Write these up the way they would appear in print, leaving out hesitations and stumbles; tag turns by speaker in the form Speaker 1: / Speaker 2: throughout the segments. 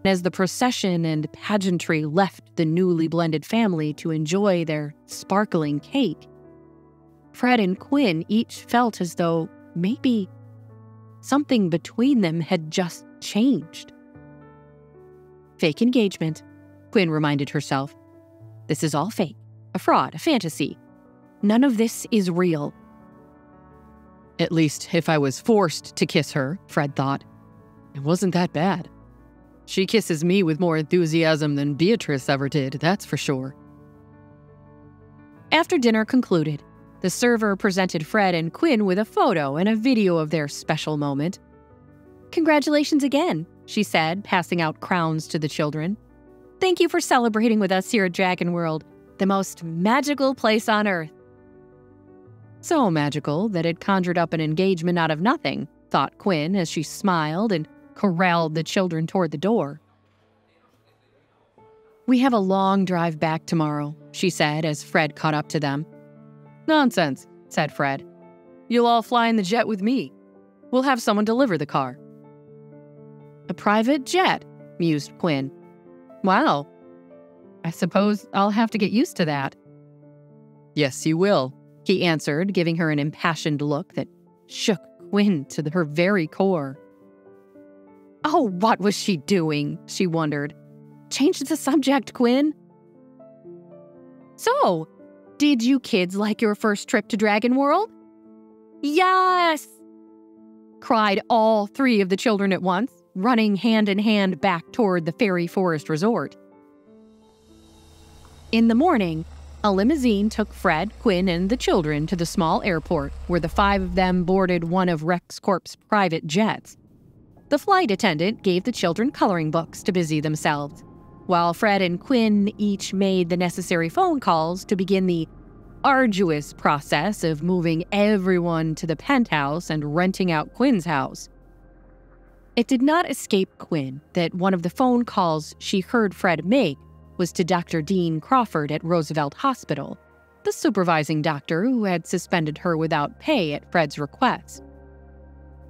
Speaker 1: As the procession and pageantry left the newly blended family to enjoy their sparkling cake, Fred and Quinn each felt as though maybe something between them had just changed. Fake engagement, Quinn reminded herself. This is all fake, a fraud, a fantasy. None of this is real. At least if I was forced to kiss her, Fred thought. It wasn't that bad. She kisses me with more enthusiasm than Beatrice ever did, that's for sure. After dinner concluded, the server presented Fred and Quinn with a photo and a video of their special moment. Congratulations again, she said, passing out crowns to the children. Thank you for celebrating with us here at Dragon World, the most magical place on Earth. So magical that it conjured up an engagement out of nothing, thought Quinn as she smiled and corralled the children toward the door. We have a long drive back tomorrow, she said as Fred caught up to them. Nonsense, said Fred. You'll all fly in the jet with me. We'll have someone deliver the car. A private jet, mused Quinn. Wow. I suppose I'll have to get used to that. Yes, you will, he answered, giving her an impassioned look that shook Quinn to her very core. Oh, what was she doing? She wondered. Change the subject, Quinn. So, did you kids like your first trip to Dragon World? Yes! Cried all three of the children at once, running hand in hand back toward the Fairy Forest Resort. In the morning, a limousine took Fred, Quinn, and the children to the small airport, where the five of them boarded one of Rex Corp's private jets. The flight attendant gave the children coloring books to busy themselves, while Fred and Quinn each made the necessary phone calls to begin the arduous process of moving everyone to the penthouse and renting out Quinn's house. It did not escape Quinn that one of the phone calls she heard Fred make was to Dr. Dean Crawford at Roosevelt Hospital, the supervising doctor who had suspended her without pay at Fred's request.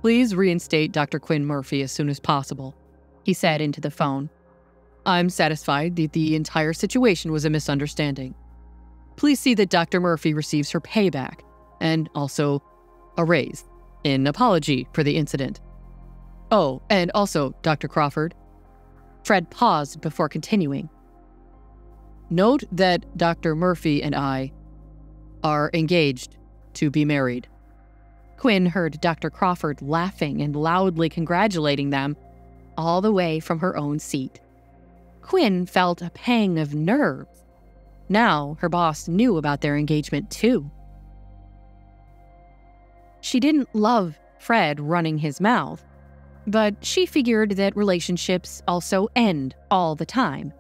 Speaker 1: Please reinstate Dr. Quinn Murphy as soon as possible, he said into the phone. I'm satisfied that the entire situation was a misunderstanding. Please see that Dr. Murphy receives her payback, and also a raise, in apology for the incident. Oh, and also, Dr. Crawford. Fred paused before continuing. Note that Dr. Murphy and I are engaged to be married. Quinn heard Dr. Crawford laughing and loudly congratulating them, all the way from her own seat. Quinn felt a pang of nerves. Now her boss knew about their engagement too. She didn't love Fred running his mouth, but she figured that relationships also end all the time.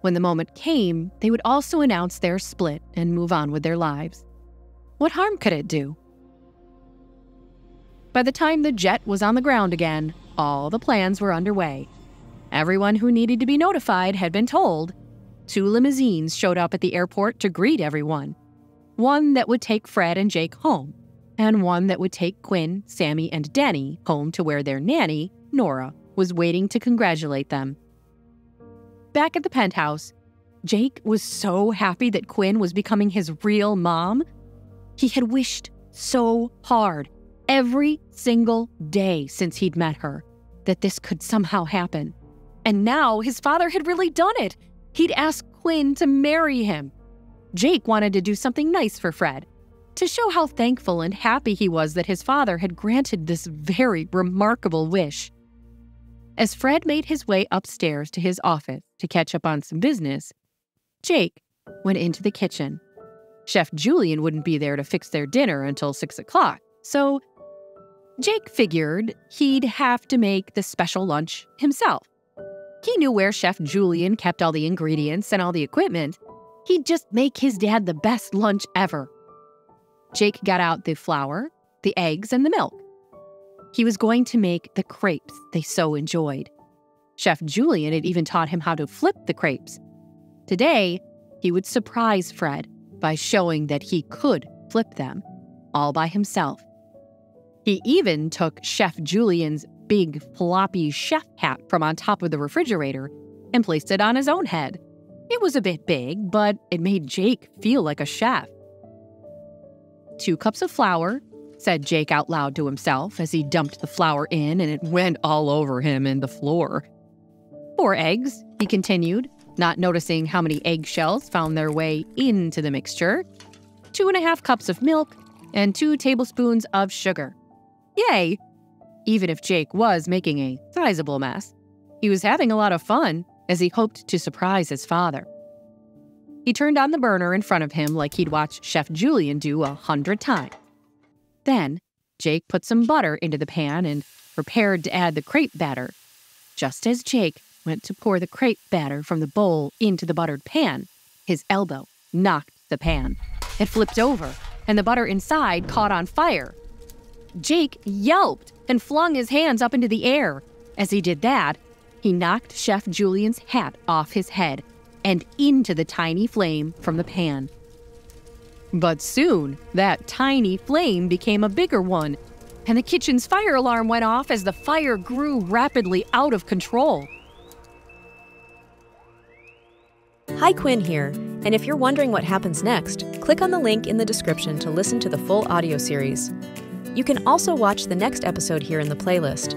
Speaker 1: When the moment came, they would also announce their split and move on with their lives. What harm could it do? By the time the jet was on the ground again, all the plans were underway. Everyone who needed to be notified had been told. 2 limousines showed up at the airport to greet everyone. One that would take Fred and Jake home, and one that would take Quinn, Sammy, and Danny home to where their nanny, Nora, was waiting to congratulate them. Back at the penthouse, Jake was so happy that Quinn was becoming his real mom. He had wished so hard every single day since he'd met her that this could somehow happen. And now his father had really done it. He'd asked Quinn to marry him. Jake wanted to do something nice for Fred, to show how thankful and happy he was that his father had granted this very remarkable wish. As Fred made his way upstairs to his office to catch up on some business, Jake went into the kitchen. Chef Julian wouldn't be there to fix their dinner until 6 o'clock, so Jake figured he'd have to make the special lunch himself. He knew where Chef Julian kept all the ingredients and all the equipment. He'd just make his dad the best lunch ever. Jake got out the flour, the eggs, and the milk. He was going to make the crepes they so enjoyed. Chef Julian had even taught him how to flip the crepes. Today, he would surprise Fred by showing that he could flip them all by himself. He even took Chef Julian's big, floppy chef hat from on top of the refrigerator and placed it on his own head. It was a bit big, but it made Jake feel like a chef. 2 cups of flour, said Jake out loud to himself as he dumped the flour in and it went all over him and the floor. 4 eggs, he continued, not noticing how many eggshells found their way into the mixture. 2.5 cups of milk and 2 tablespoons of sugar. Yay! Even if Jake was making a sizable mess, he was having a lot of fun as he hoped to surprise his father. He turned on the burner in front of him like he'd watched Chef Julian do 100 times. Then, Jake put some butter into the pan and prepared to add the crepe batter. Just as Jake went to pour the crepe batter from the bowl into the buttered pan, his elbow knocked the pan. It flipped over, and the butter inside caught on fire. Jake yelped and flung his hands up into the air. As he did that, he knocked Chef Julian's hat off his head and into the tiny flame from the pan. But soon, that tiny flame became a bigger one, and the kitchen's fire alarm went off as the fire grew rapidly out of control.
Speaker 2: Hi, Quinn here, and if you're wondering what happens next, click on the link in the description to listen to the full audio series. You can also watch the next episode here in the playlist.